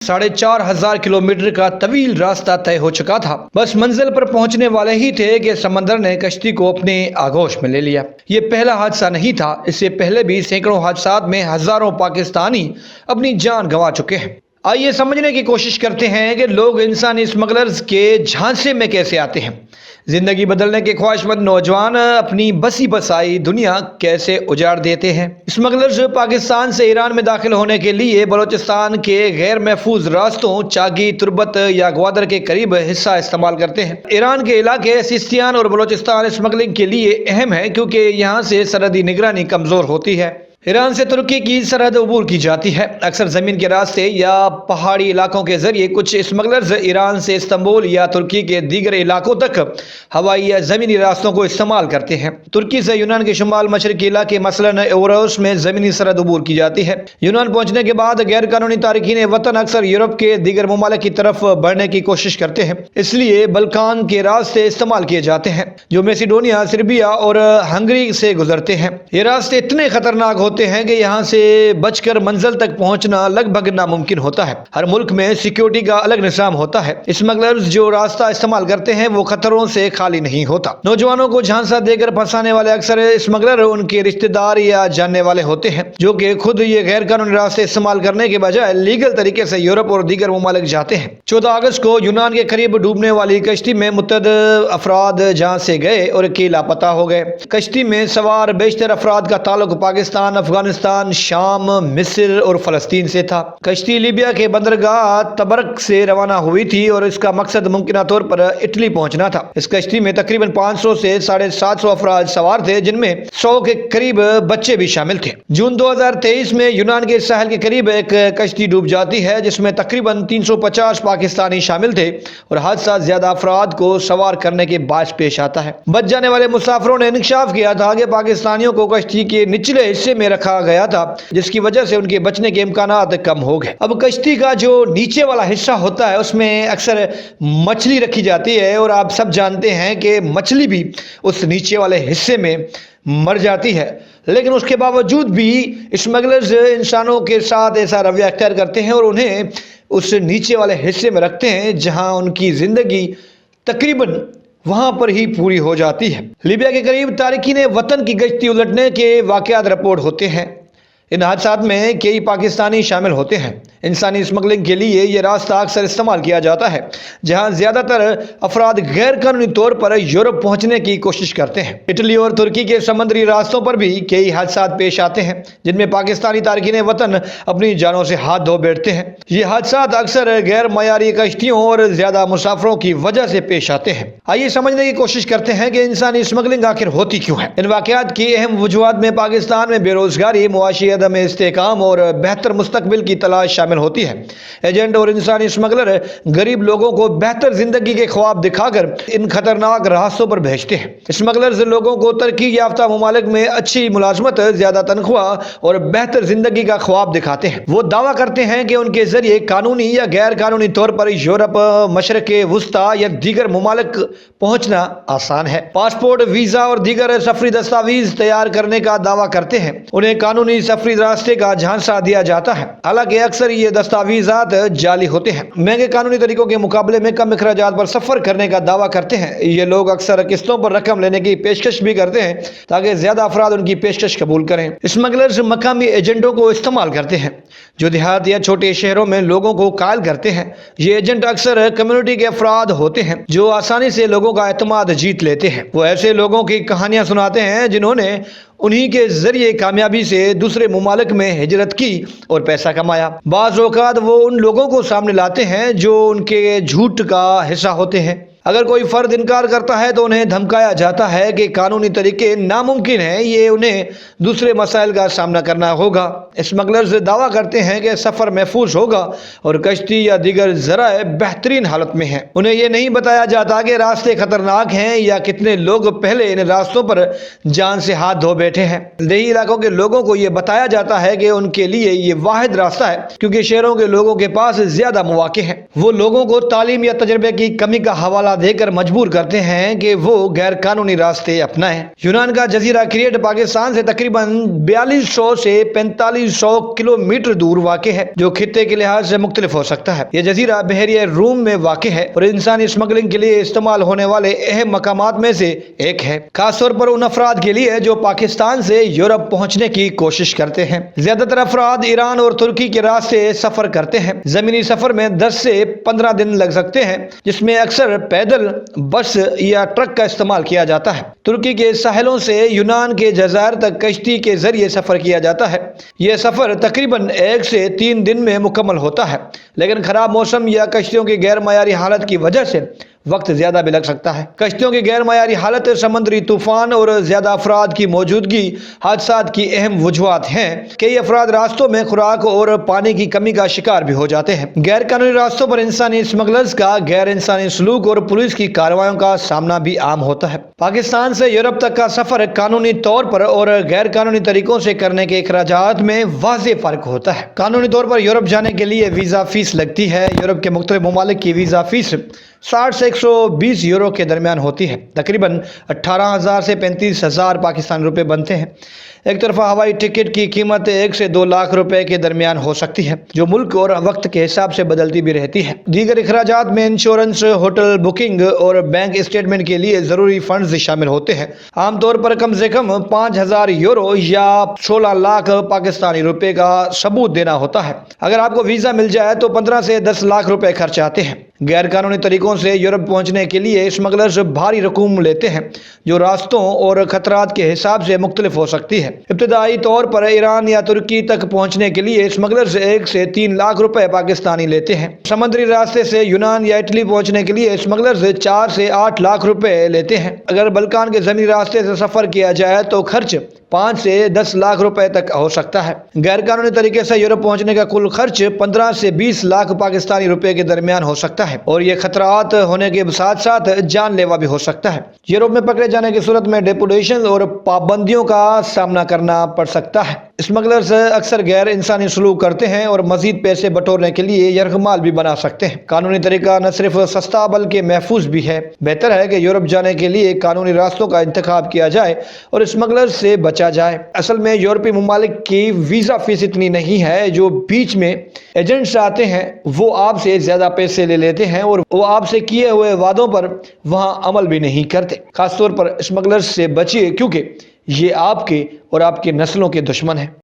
4,500 kilometre का तवील रास्ता तय हो चुका था। बस मंजिल पर पहुंचने वाले ही थे कि समंदर ने कश्ती को अपने आगोश में ले लिया। ये पहला हादसा नहीं था, इससे पहले भी सैकड़ों हादसात में हजारों पाकिस्तानी अपनी जान गंवा चुके हैं। आइए समझने की कोशिश करते हैं कि लोग इंसानी स्मगलर्स के झांसे में कैसे आते हैं। जिंदगी बदलने के ख्वाहिशमंद नौजवान अपनी बसी बसाई दुनिया कैसे उजाड़ देते हैं। स्मगलर्स पाकिस्तान से ईरान में दाखिल होने के लिए बलोचिस्तान के गैर महफूज रास्तों चागी, तुर्बत या ग्वादर के करीब हिस्सा इस्तेमाल करते हैं। ईरान के इलाके सिस्तियान और बलोचिस्तान स्मगलिंग के लिए अहम है क्योंकि यहाँ से सरहदी निगरानी कमजोर होती है। ईरान से तुर्की की सरहद अबूर की जाती है, अक्सर जमीन के रास्ते या पहाड़ी इलाकों के जरिए। कुछ स्मगलर्स ईरान से इस्तांबुल या तुर्की के दीगर इलाकों तक हवाई या जमीनी रास्तों को इस्तेमाल करते हैं। तुर्की से यूनान के शुमाल मशरकी इलाके मसलन एवरोस में जमीनी सरहद अबूर की जाती है। यूनान पहुंचने के बाद गैर कानूनी तारकीन वतन अक्सर यूरोप के दीगर ममालिक की तरफ बढ़ने की कोशिश करते हैं, इसलिए बल्कान के रास्ते इस्तेमाल किए जाते हैं जो मैसिडोनिया, सर्बिया और हंगरी से गुजरते हैं। ये रास्ते इतने खतरनाक होते हैं कि यहाँ से बचकर मंजिल तक पहुंचना लगभग नामुमकिन होता है। हर मुल्क में सिक्योरिटी का अलग निज़ाम होता है। स्मगलर्स जो रास्ता इस्तेमाल करते हैं वो खतरों से खाली नहीं होता। नौजवानों को झांसा देकर फंसाने वाले अक्सर स्मगलर उनके रिश्तेदार या जानने वाले होते हैं जो कि खुद ये गैर कानूनी रास्ते इस्तेमाल करने के बजाय लीगल तरीके से यूरोप और दीगर ममालिक जाते हैं। 14 अगस्त को यूनान के करीब डूबने वाली कश्ती में मुतअद्दिद अफराद जहां से गए और के लापता हो गए। कश्ती में सवार बेशतर अफराद का ताल्लुक पाकिस्तान, अफगानिस्तान, शाम, मिस्र और फलस्तीन से था। कश्ती लीबिया के बंदरगाह तबरक से रवाना हुई थी और इसका मकसद मुमकिन तौर पर इटली पहुंचना था। इस कश्ती में तकरीबन 500 से 750 अफराद सवार थे, जिनमें 100 के करीब बच्चे भी शामिल थे। जून 2023 में यूनान के साहिल के करीब एक कश्ती डूब जाती है जिसमें तकरीबन 350 पाकिस्तानी शामिल थे और हादसा ज्यादा अफराद को सवार करने के बायस पेश आता है। बच जाने वाले मुसाफिरों ने इंकशाफ किया था कि पाकिस्तानियों को कश्ती के निचले हिस्से में रखा गया था, जिसकी वजह से उनके बचने के इम्कानात कम हो गए। अब कश्ती का जो नीचे वाला हिस्सा होता है उसमें अक्सर मछली रखी जाती है और आप सब जानते हैं कि मछली भी उस नीचे वाले हिस्से में मर जाती है, लेकिन उसके बावजूद भी स्मगलर्स इंसानों के साथ ऐसा रवैया अख्तियार करते हैं और उन्हें उस नीचे वाले हिस्से में रखते हैं जहां उनकी जिंदगी तकरीबन वहां पर ही पूरी हो जाती है। लीबिया के करीब तारकीन वतन की कश्ती उलटने के वाकयात रिपोर्ट होते हैं। इन हादसात में कई पाकिस्तानी शामिल होते हैं। इंसानी स्मगलिंग के लिए यह रास्ता अक्सर इस्तेमाल किया जाता है जहां ज्यादातर अफराद गैर कानूनी तौर पर यूरोप पहुंचने की कोशिश करते हैं। इटली और तुर्की के समुद्री रास्तों पर भी कई हादसात पेश आते हैं जिनमें पाकिस्तानी तारकीन वतन अपनी जानों से हाथ धो बैठते हैं। ये हादसात अक्सर गैर मयारी कश्तियों और ज्यादा मुसाफिरों की वजह से पेश आते हैं। आइए समझने की कोशिश करते हैं कि इंसानी स्मगलिंग आखिर होती क्यों है। इन वाकयात की अहम वजूहात में पाकिस्तान में बेरोजगारी, मुआशी अदम इस्तेकाम और बेहतर मुस्तकबिल की तलाश शामिल होती है। एजेंट और इंसानी स्मगलर गरीब लोगों को बेहतर जिंदगी के ख्वाब दिखाकर इन खतरनाक रास्तों पर भेजते हैं। स्मगलर्स लोगों को तरक्की याफ्ता ममालिक में अच्छी मुलाजमत, ज्यादा तनख्वाह और बेहतर जिंदगी का ख्वाब दिखाते हैं। वो दावा करते हैं कि उनके जरिए कानूनी या गैर कानूनी तौर पर यूरोप, मशरक वुस्ता या दीगर ममालिक पहुंचना आसान है। पासपोर्ट, वीजा और दीगर सफरी दस्तावेज तैयार करने का दावा करते हैं। उन्हें कानूनी सफरी रास्ते का झांसा दिया जाता है, हालांकि अक्सर ये दस्तावेजात जाली होते हैं। महंगे कानूनी तरीकों के मुकाबले में कम अखराजात पर सफर करने का दावा करते हैं। ये लोग अक्सर किस्तों पर रकम लेने की पेशकश भी करते हैं ताकि ज्यादा अफराद उनकी पेशकश कबूल करें। स्मगलर्स मकामी एजेंटों को इस्तेमाल करते हैं जो देहात या छोटे शहरों में लोगों को कायल करते हैं। ये एजेंट अक्सर कम्युनिटी के अफराद होते हैं जो आसानी से लोगों का एतमाद जीत लेते हैं। वो ऐसे लोगों की कहानियां सुनाते हैं जिन्होंने उन्हीं के जरिए कामयाबी से दूसरे मुमालिक में हिजरत की और पैसा कमाया। बाज़ औक़ात वो उन लोगों को सामने लाते हैं जो उनके झूठ का हिस्सा होते हैं। अगर कोई फर्द इनकार करता है तो उन्हें धमकाया जाता है कि कानूनी तरीके नामुमकिन है, ये उन्हें दूसरे मसाइल का सामना करना होगा। स्मगलर्स दावा करते हैं कि सफ़र महफूज होगा और कश्ती या दीगर ज़राए बेहतरीन हालत में हैं। उन्हें यह नहीं बताया जाता कि रास्ते खतरनाक हैं या कितने लोग पहले इन रास्तों पर जान से हाथ धो बैठे हैं। देही इलाकों के लोगों को यह बताया जाता है कि उनके लिए ये वाहिद रास्ता है क्योंकि शहरों के लोगों के पास ज़्यादा मौके हैं। वो लोगों को तालीम या तजर्बे की कमी का हवाला देकर मजबूर करते हैं कि वो गैर कानूनी रास्ते अपनाएं। यूनान का जजीरा क्रिएट पाकिस्तान से तकरीबन 4200 से 4500 किलोमीटर दूर वाक़ है, जो खित्ते के लिहाज से मुख्तलिफ हो सकता है। ये जजीरा बहरिया रूम में वाक़ है और इंसानी स्मगलिंग के लिए इस्तेमाल होने वाले अहम मकामात में से एक है, खासतौर पर उन अफराद के लिए जो पाकिस्तान से यूरोप पहुंचने की कोशिश करते हैं। ज्यादातर अफराद ईरान और तुर्की के रास्ते सफर करते हैं। जमीनी सफर में 10 से 15 दिन लग सकते हैं, जिसमें अक्सर पैदल, बस या ट्रक का इस्तेमाल किया जाता है। तुर्की के साहिलों से यूनान के जज़ायर तक कश्ती के जरिए सफर किया जाता है। यह सफर तकरीबन 1 से 3 दिन में मुकम्मल होता है, लेकिन खराब मौसम या कश्तियों की गैर मयारी हालत की वजह से वक्त ज्यादा भी लग सकता है। कश्तियों की गैर मयारी हालत, समुद्री तूफान और ज्यादा अफराद की मौजूदगी हादसात की अहम वजूहात हैं। कई अफराद रास्तों में खुराक और पानी की कमी का शिकार भी हो जाते हैं। गैर कानूनी रास्तों पर इंसानी स्मगलर्स का गैर इंसानी सलूक और पुलिस की कार्रवाइयों का सामना भी आम होता है। पाकिस्तान से यूरोप तक का सफर कानूनी तौर पर और गैर कानूनी तरीकों से करने के अखराजात में वाज़ेह फर्क होता है। कानूनी तौर पर यूरोप जाने के लिए वीजा फीस लगती है। यूरोप के मुख्तलिफ ममालिक की वीजा फीस 60 से 120 यूरो के दरमियान होती है। तकरीबन 18,000 से 35,000 पाकिस्तानी रुपए बनते हैं। एक तरफा हवाई टिकट की कीमत 1 से 2 लाख रुपए के दरमियान हो सकती है, जो मुल्क और वक्त के हिसाब से बदलती भी रहती है। दीगर अखराजात में इंश्योरेंस, होटल बुकिंग और बैंक स्टेटमेंट के लिए ज़रूरी फंड्स शामिल होते हैं। आमतौर पर कम से कम 5,000 यूरो या 16 लाख पाकिस्तानी रुपए का सबूत देना होता है। अगर आपको वीज़ा मिल जाए तो 15 से 10 लाख रुपए खर्च आते हैं। गैर कानूनी तरीकों से यूरोप पहुंचने के लिए स्मगलर्स भारी रकूम लेते हैं, जो रास्तों और खतरात के हिसाब से मुख्तलिफ हो सकती है। इब्तदाई तौर पर ईरान या तुर्की तक पहुंचने के लिए स्मगलर्स 1 से 3 लाख रुपए पाकिस्तानी लेते हैं। समुद्री रास्ते से यूनान या इटली पहुंचने के लिए स्मगलर्स 4 से 8 लाख रुपए लेते हैं। अगर बल्कान के जमीनी रास्ते से सफर किया जाए तो खर्च 5 से 10 लाख रुपए तक हो सकता है। गैर कानूनी तरीके से यूरोप पहुंचने का कुल खर्च 15 से 20 लाख पाकिस्तानी रुपए के दरमियान हो सकता है और ये खतरात होने के साथ साथ जानलेवा भी हो सकता है। यूरोप में पकड़े जाने की सूरत में डिपोर्टेशन और पाबंदियों का सामना करना पड़ सकता है। स्मगलर्स अक्सर गैर इंसानी सलूक करते हैं और मजीद पैसे बटोरने के लिए यरगमाल भी बना सकते हैं। कानूनी तरीका न सिर्फ सस्ता बल्कि महफूज भी है। बेहतर है कि यूरोप जाने के लिए कानूनी रास्तों का इंतखाब किया जाए और स्मगलर्स से बचा जाए। असल में यूरोपीय ममालिक की वीज़ा फीस इतनी नहीं है। जो बीच में एजेंट्स आते हैं वो आपसे ज़्यादा पैसे ले लेते हैं और वो आपसे किए हुए वादों पर वहाँ अमल भी नहीं करते। खासतौर पर स्मगलर्स से बचिए, क्योंकि ये आपके और आपकी नस्लों के दुश्मन हैं।